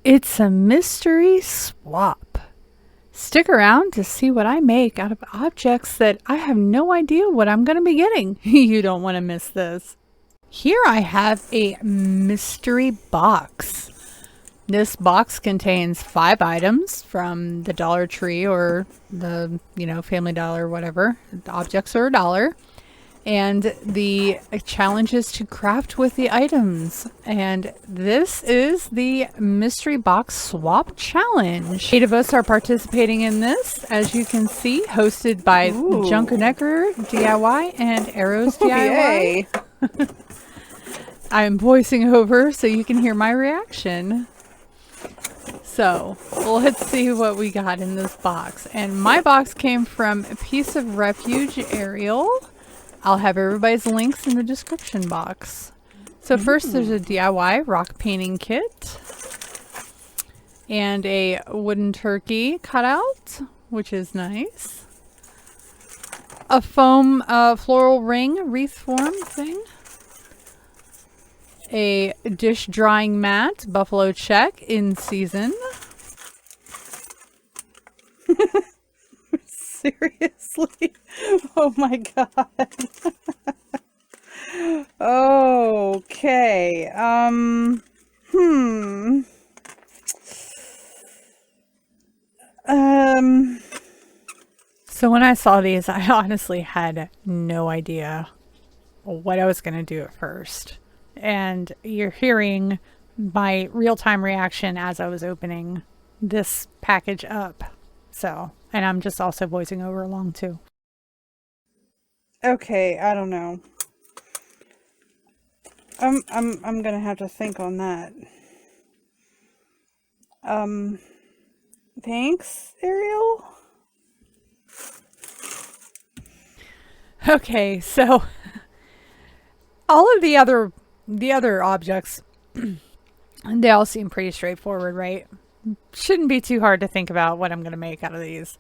It's a mystery swap. Stick around to see what I make out of objects that I have no idea what I'm going to be getting. You don't want to miss this. Here I have a mystery box. This box contains 5 items from the Dollar Tree or the, Family Dollar, whatever. The objects are $1. And the challenge is to craft with the items. And this is the mystery box swap challenge. 8 of us are participating in this, as you can see, hosted by Junkernecker DIY and Arrows DIY. I'm voicing over so you can hear my reaction. So let's see what we got in this box. And my box came from A Piece of Refuge Ariel. I'll have everybody's links in the description box. So first there's a DIY rock painting kit and a wooden turkey cutout, which is nice. A foam floral ring wreath form thing. A dish drying mat, buffalo check in season. Seriously? Oh my god. Okay. So when I saw these, I honestly had no idea what I was going to do at first. And you're hearing my real-time reaction as I was opening this package up. So, and I'm just also voicing over along too. Okay, I don't know. I'm gonna have to think on that. Thanks, Ariel. Okay, so all of the other objects, they all seem pretty straightforward, right? Shouldn't be too hard to think about what I'm going to make out of these.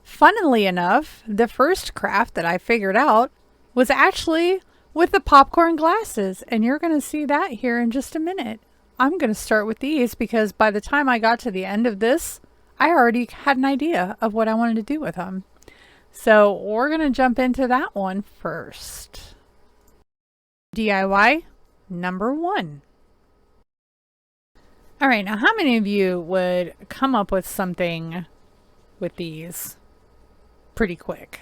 Funnily enough, the first craft that I figured out was actually with the popcorn glasses, and you're going to see that here in just a minute. I'm going to start with these because by the time I got to the end of this, I already had an idea of what I wanted to do with them. So we're going to jump into that one first. DIY number 1. All right, now how many of you would come up with something with these pretty quick?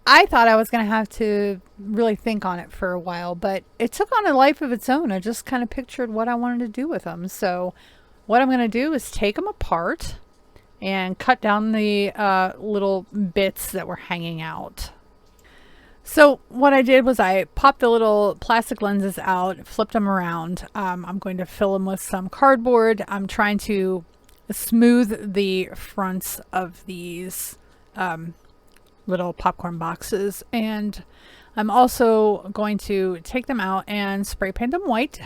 I thought I was going to have to really think on it for a while, but it took on a life of its own. I just kind of pictured what I wanted to do with them. So what I'm going to do is take them apart and cut down the little bits that were hanging out. So what I did was I popped the little plastic lenses out, flipped them around. I'm going to fill them with some cardboard. I'm trying to smooth the fronts of these little popcorn boxes. And I'm also going to take them out and spray paint them white.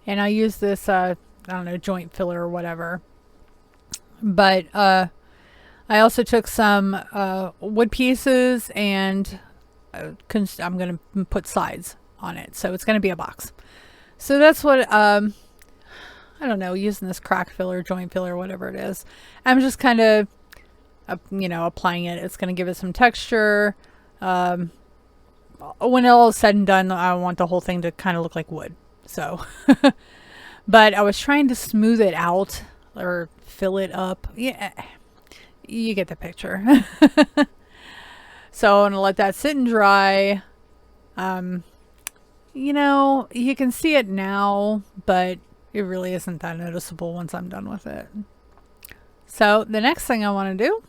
And I use this, I don't know, joint filler or whatever. But I also took some wood pieces and I'm going to put sides on it. So it's going to be a box. So that's what, I don't know, using this crack filler, joint filler, whatever it is. I'm just kind of, applying it. It's going to give it some texture. When all is said and done, I want the whole thing to kind of look like wood. So, but I was trying to smooth it out or fill it up. Yeah, you get the picture. So I'm going to let that sit and dry. You can see it now, but it really isn't that noticeable once I'm done with it. So the next thing I want to do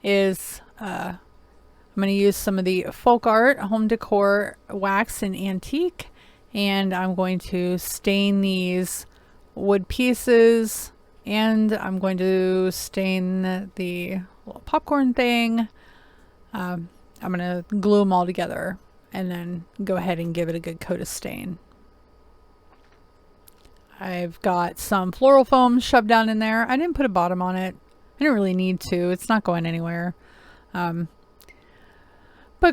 is I'm going to use some of the folk art home decor wax and antique, and I'm going to stain these wood pieces, and I'm going to stain the little popcorn thing. I'm going to glue them all together and then go ahead and give it a good coat of stain. I've got some floral foam shoved down in there. I didn't put a bottom on it. I didn't really need to. It's not going anywhere. But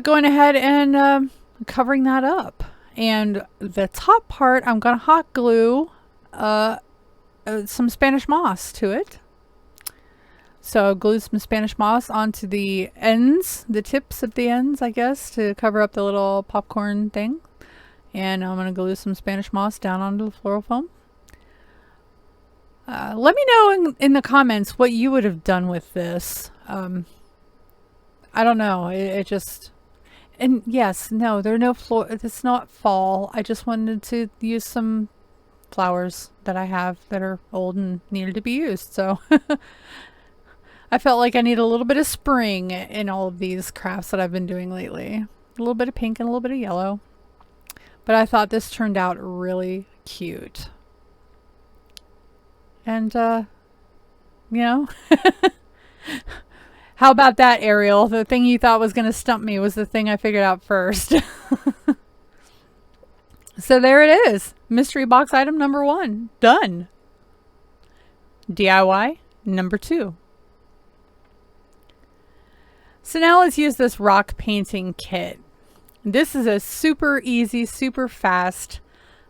going ahead and covering that up. And the top part, I'm going to hot glue some Spanish moss to it. So glue some Spanish moss onto the ends, the tips of the ends, I guess, to cover up the little popcorn thing. And I'm going to glue some Spanish moss down onto the floral foam. Let me know in the comments what you would have done with this. I don't know. It just... And yes, no, there are no it's not fall. I just wanted to use some flowers that I have that are old and needed to be used. So I felt like I need a little bit of spring in all of these crafts that I've been doing lately. A little bit of pink and a little bit of yellow. But I thought this turned out really cute. And, you know, how about that, Ariel? The thing you thought was going to stump me was the thing I figured out first. So there it is. Mystery box item number 1. Done. DIY number 2. So now let's use this rock painting kit. This is a super easy, super fast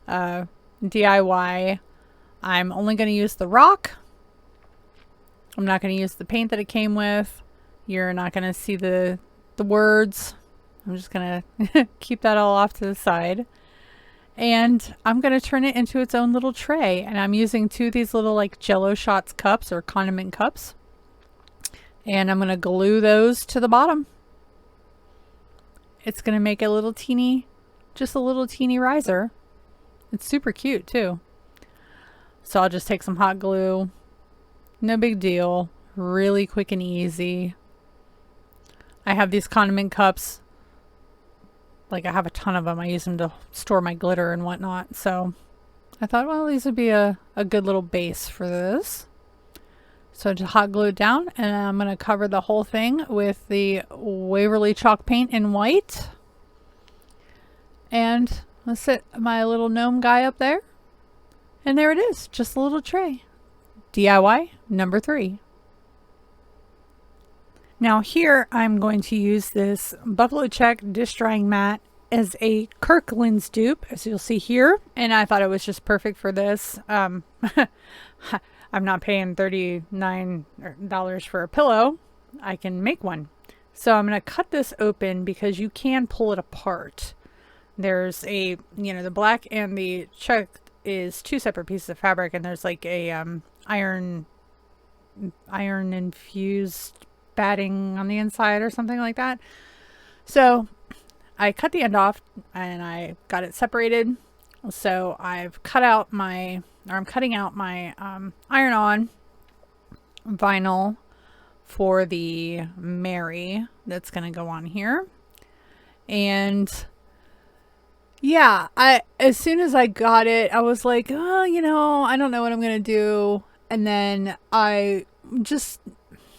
DIY. I'm only going to use the rock. I'm not going to use the paint that it came with. You're not going to see the words. I'm just going to keep that all off to the side. And I'm going to turn it into its own little tray. And I'm using 2 of these little like Jello shots cups or condiment cups. And I'm going to glue those to the bottom. It's going to make a little teeny, just a little teeny riser. It's super cute too. So I'll just take some hot glue. No big deal. Really quick and easy. I have these condiment cups. Like I have a ton of them. I use them to store my glitter and whatnot. So I thought, well, these would be a good little base for this. So just hot glue it down, and I'm going to cover the whole thing with the Waverly chalk paint in white. And let's set my little gnome guy up there. And there it is, just a little tray. DIY number 3. Now here I'm going to use this Buffalo Check dish drying mat as a Kirkland's dupe, as you'll see here. And I thought it was just perfect for this. I'm not paying $39 for a pillow. I can make one. So I'm going to cut this open because you can pull it apart. There's a, the black and the check is 2 separate pieces of fabric, and there's like a iron infused batting on the inside or something like that. So I cut the end off and I got it separated. So I've cut out I'm cutting out my iron-on vinyl for the Mary that's going to go on here. And yeah, as soon as I got it, I was like, oh, I don't know what I'm going to do. And then I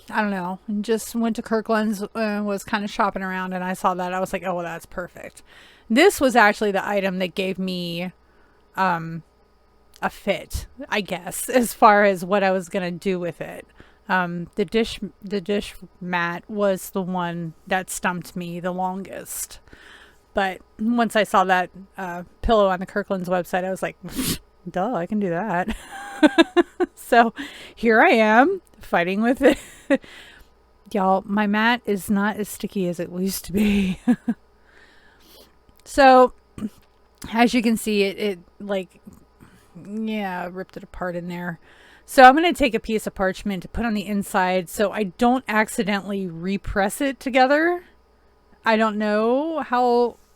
don't know, just went to Kirkland's, was kind of shopping around, and I saw that. I was like, oh, well, that's perfect. This was actually the item that gave me a fit, I guess, as far as what I was going to do with it. The dish mat was the one that stumped me the longest. But once I saw that pillow on the Kirkland's website, I was like, duh, I can do that. So here I am fighting with it. Y'all, my mat is not as sticky as it used to be. So as you can see, it like, yeah, ripped it apart in there. So I'm going to take a piece of parchment to put on the inside so I don't accidentally repress it together. I don't know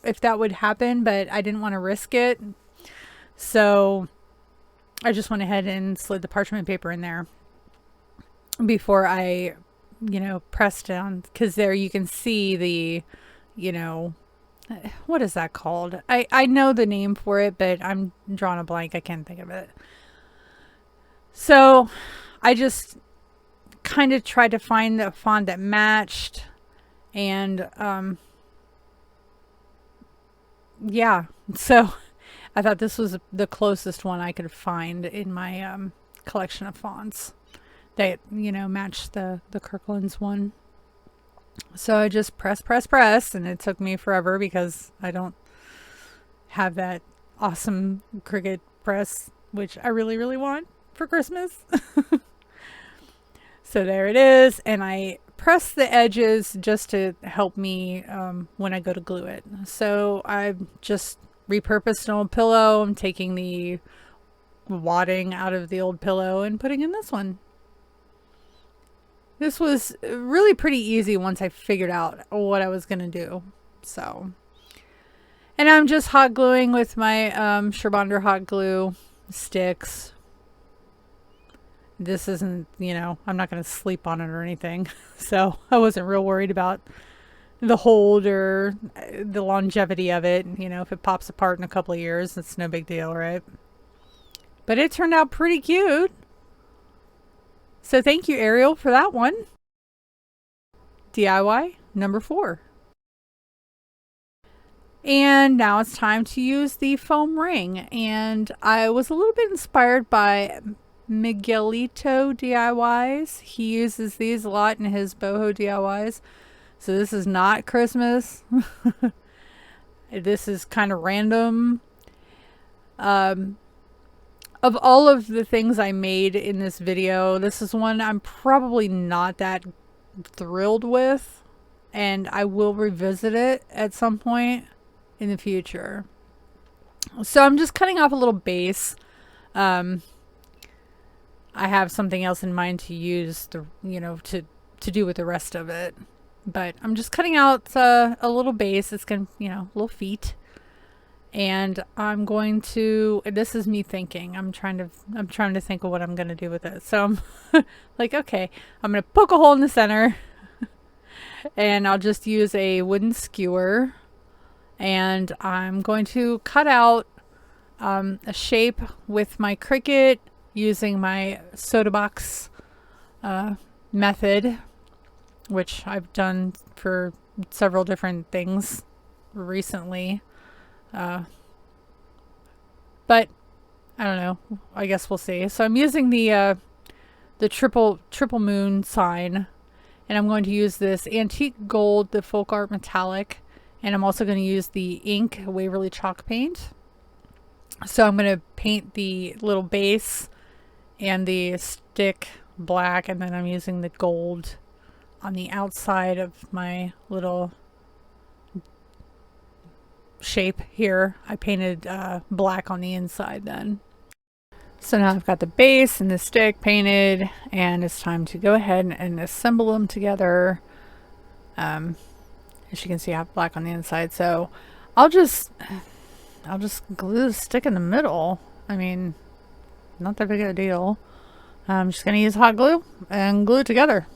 if that would happen, but I didn't want to risk it. So I just went ahead and slid the parchment paper in there before I, pressed down, because there you can see the, what is that called? I know the name for it, but I'm drawing a blank. I can't think of it. So I just kind of tried to find the font that matched, and yeah, so I thought this was the closest one I could find in my collection of fonts that, matched the Kirkland's one. So I just press, and it took me forever because I don't have that awesome Cricut press which I really, really want for Christmas. So there it is. And I press the edges just to help me when I go to glue it. So I've just repurposed an old pillow. I'm taking the wadding out of the old pillow and putting in this one. This was really pretty easy once I figured out what I was going to do. So, and I'm just hot gluing with my Sherbonder hot glue sticks. This isn't, you know, I'm not going to sleep on it or anything. So I wasn't real worried about the hold or the longevity of it. You know, if it pops apart in a couple of years, it's no big deal, right? But it turned out pretty cute. So thank you, Ariel, for that one. DIY number 4. And now it's time to use the foam ring. And I was a little bit inspired by Miguelito DIYs. He uses these a lot in his boho DIYs. So this is not Christmas. This is kind of random. Of all of the things I made in this video, this is one I'm probably not that thrilled with. And I will revisit it at some point in the future. So I'm just cutting off a little base. I have something else in mind to use the, you know, to do with the rest of it. But I'm just cutting out a little base. It's going to, you know, little feet. And I'm going to, this is me thinking, I'm trying to think of what I'm going to do with it. So I'm like, okay, I'm going to poke a hole in the center and I'll just use a wooden skewer and I'm going to cut out a shape with my Cricut using my soda box method, which I've done for several different things recently. But I don't know. I guess we'll see. So I'm using the triple moon sign, and I'm going to use this antique gold, the folk art metallic, and I'm also going to use the ink Waverly chalk paint. So I'm going to paint the little base and the stick black, and then I'm using the gold on the outside of my little shape here. I painted black on the inside then. So now I've got the base and the stick painted, and it's time to go ahead and assemble them together. As you can see, I have black on the inside, so I'll just glue the stick in the middle. I mean, not that big of a deal. I'm just gonna use hot glue and glue it together.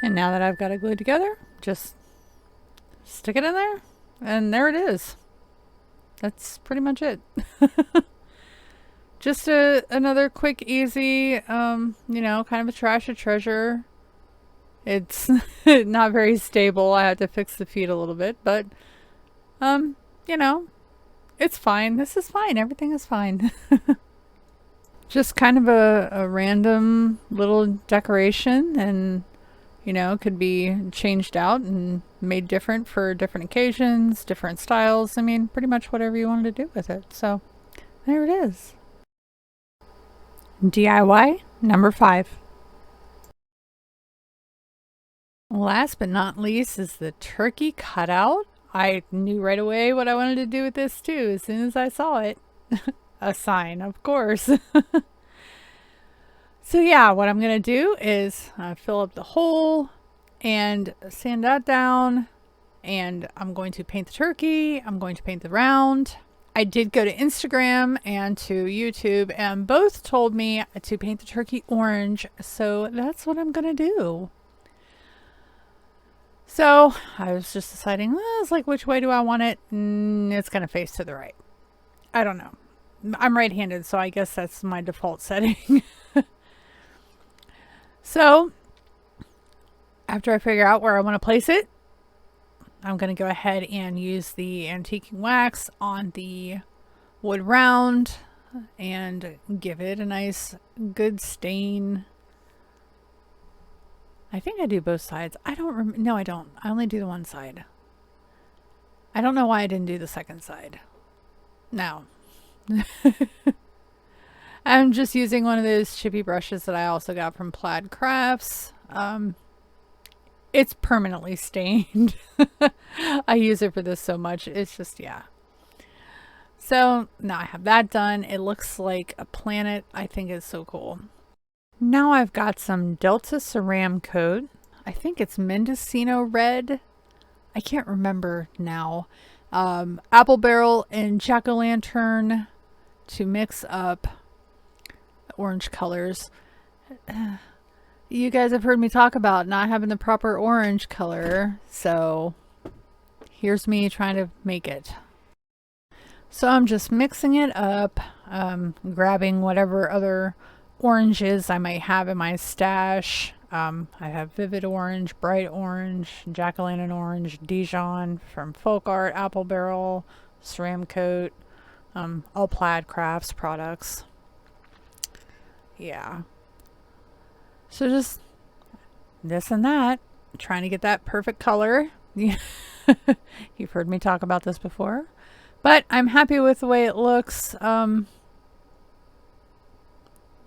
And now that I've got it glued together, just stick it in there. And there it is. That's pretty much it. Just another quick, easy, you know, kind of a trash or treasure. It's not very stable. I had to fix the feet a little bit, but, you know, it's fine. This is fine. Everything is fine. Just kind of a random little decoration, and you know, could be changed out and made different for different occasions, different styles. I mean, pretty much whatever you wanted to do with it. So there it is. DIY number 5. Last but not least is the turkey cutout. I knew right away what I wanted to do with this too as soon as I saw it. A sign, of course. So yeah, what I'm going to do is fill up the hole and sand that down, and I'm going to paint the turkey. I'm going to paint the round. I did go to Instagram and to YouTube, and both told me to paint the turkey orange, so that's what I'm going to do. So I was just deciding, well, it's like, which way do I want it? It's going to face to the right. I don't know. I'm right-handed, so I guess that's my default setting. So, after I figure out where I want to place it, I'm going to go ahead and use the antiquing wax on the wood round and give it a nice good stain. I think I do both sides. I don't remember. No, I don't. I only do the one side. I don't know why I didn't do the second side. No. I'm just using one of those chippy brushes that I also got from Plaid Crafts. It's permanently stained. I use it for this so much. It's just, yeah. So now I have that done. It looks like a planet. I think it's so cool. Now I've got some Delta Ceram coat. I think it's Mendocino Red. I can't remember now. Apple Barrel and Jack-o'-lantern to mix up the orange colors. You guys have heard me talk about not having the proper orange color, so here's me trying to make it. So I'm just mixing it up, grabbing whatever other oranges I might have in my stash. I have Vivid Orange, Bright Orange, Jack-o'-lantern Orange, Dijon from Folk Art, Apple Barrel, Ceram Coat, all Plaid Crafts products. Yeah. So just this and that, trying to get that perfect color. You've heard me talk about this before, but I'm happy with the way it looks.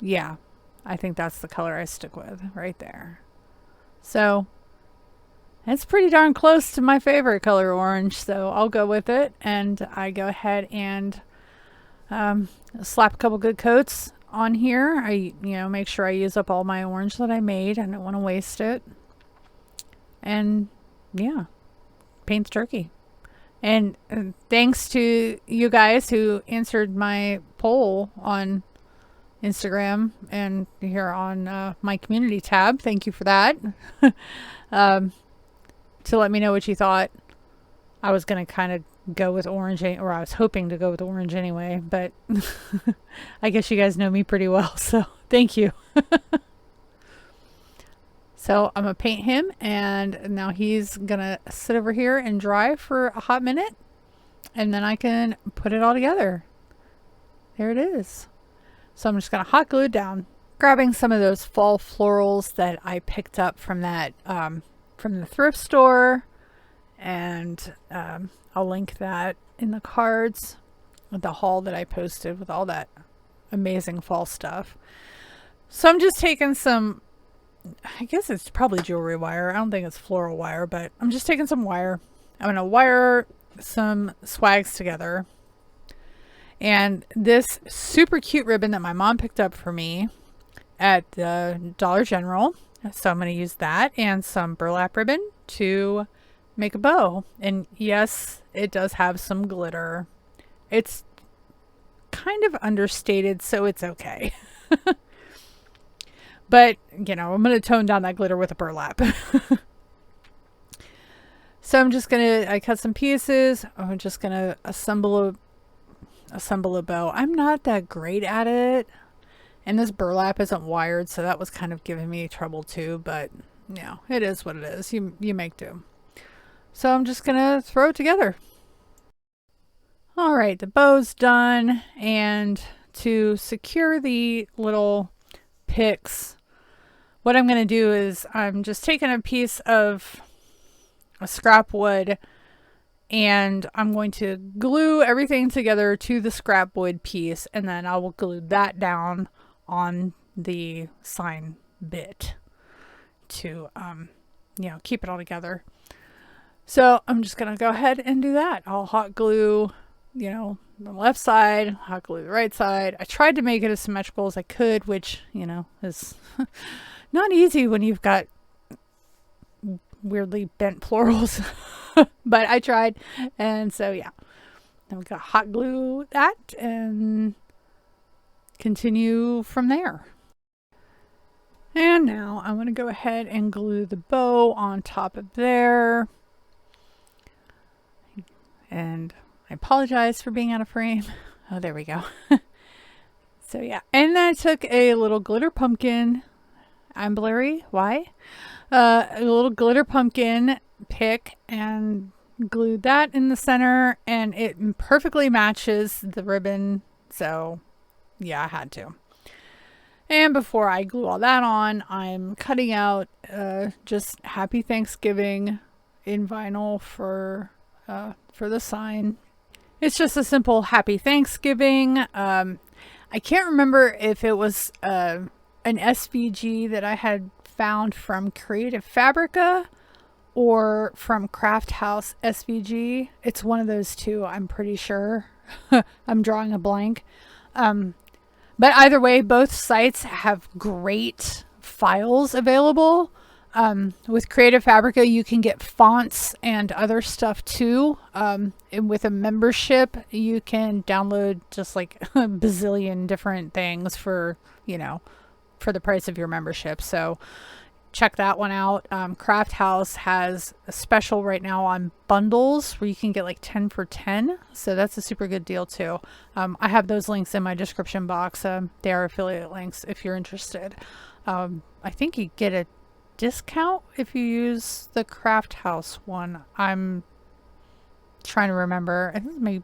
Yeah, I think that's the color I stick with right there. So it's pretty darn close to my favorite color, orange, so I'll go with it. And I go ahead and slap a couple good coats on here. I make sure I use up all my orange that I made. I don't want to waste it. And yeah, paint's turkey. And thanks to you guys who answered my poll on Instagram and here on my community tab. Thank you for that. To let me know what you thought. I was going to kind of go with orange, or I was hoping to go with orange anyway, but I guess you guys know me pretty well, so thank you. So I'm going to paint him, and now he's going to sit over here and dry for a hot minute, and then I can put it all together. There it is. So I'm just going to hot glue it down. Grabbing some of those fall florals that I picked up from that from the thrift store, and I'll link that in the cards with the haul that I posted with all that amazing fall stuff. So I'm just taking some, I guess it's probably jewelry wire. I don't think it's floral wire, but I'm just taking some wire. I'm going to wire some swags together. And this super cute ribbon that my mom picked up for me at the Dollar General. So I'm going to use that and some burlap ribbon to make a bow. And yes, it does have some glitter. It's kind of understated, so it's okay. But, I'm going to tone down that glitter with a burlap. So I'm just going to, I cut some pieces. I'm just going to assemble a bow. I'm not that great at it. And this burlap isn't wired, so that was kind of giving me trouble too. But, it is what it is. You make do. So I'm just going to throw it together. All right, the bow's done. And to secure the little picks, what I'm going to do is I'm just taking a piece of a scrap wood, and I'm going to glue everything together to the scrap wood piece, and then I will glue that down on the sign bit to keep it all together. So I'm just going to go ahead and do that. I'll hot glue the left side, hot glue the right side. I tried to make it as symmetrical as I could, which is not easy when you've got weirdly bent florals. But I tried, and so yeah, then we got hot glue that and continue from there. And now I'm going to go ahead and glue the bow on top of there. And I apologize for being out of frame. Oh, there we go. So yeah, and then I took a little glitter pumpkin. I'm blurry. Why? A little glitter pumpkin pick and glued that in the center, and it perfectly matches the ribbon. So yeah, I had to. And before I glue all that on, I'm cutting out just Happy Thanksgiving in vinyl for the sign. It's just a simple Happy Thanksgiving. I can't remember if it was an SVG that I had found from Creative Fabrica or from Craft House SVG. It's one of those two, I'm pretty sure. I'm drawing a blank. But either way, both sites have great files available. With Creative Fabrica, you can get fonts and other stuff too. And with a membership, you can download just like a bazillion different things for, you know, for the price of your membership. So check that one out. Craft House has a special right now on bundles where you can get like 10 for 10. So that's a super good deal too. I have those links in my description box. They are affiliate links if you're interested. I think you get a discount if you use the Craft House one. I'm trying to remember. I think it's maybe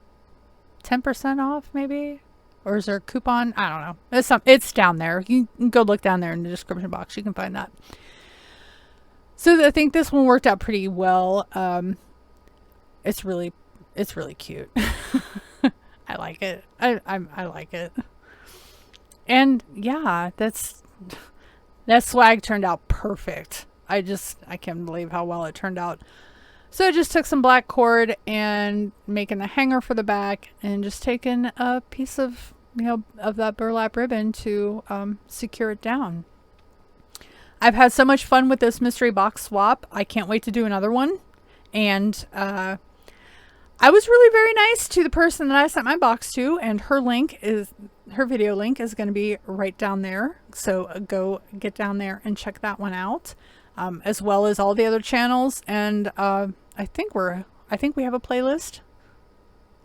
10% off maybe. Or is there a coupon? I don't know. It's down there. You can go look down there in the description box. You can find that. So I think this one worked out pretty well. It's really cute. I like it. I like it. And yeah, that swag turned out perfect. I can't believe how well it turned out. So I just took some black cord and making a hanger for the back and just taking a piece of, you know, of that burlap ribbon to secure it down. I've had so much fun with this mystery box swap. I can't wait to do another one. And I was really very nice to the person that I sent my box to, and her video link is going to be right down there. So go get down there and check that one out, as well as all the other channels. And I think we have a playlist.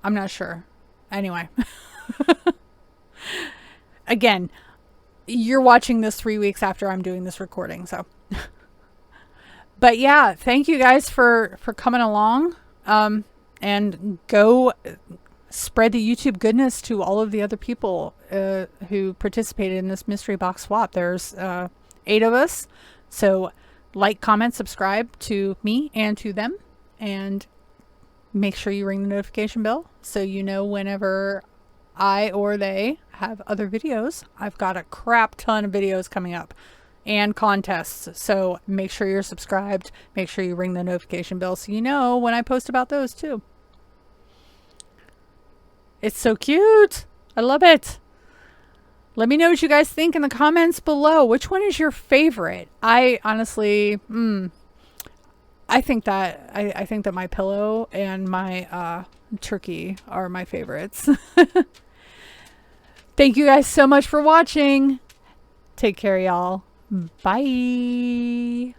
I'm not sure. Anyway, again, you're watching this 3 weeks after I'm doing this recording. So, but yeah, thank you guys for coming along. And go spread the YouTube goodness to all of the other people who participated in this mystery box swap. There's 8 of us. So like, comment, subscribe to me and to them. And make sure you ring the notification bell so you know whenever I or they have other videos. I've got a crap ton of videos coming up and contests. So make sure you're subscribed. Make sure you ring the notification bell so you know when I post about those too. It's so cute. I love it. Let me know what you guys think in the comments below. Which one is your favorite? I honestly, I think that my pillow and my turkey are my favorites. Thank you guys so much for watching. Take care, y'all. Bye.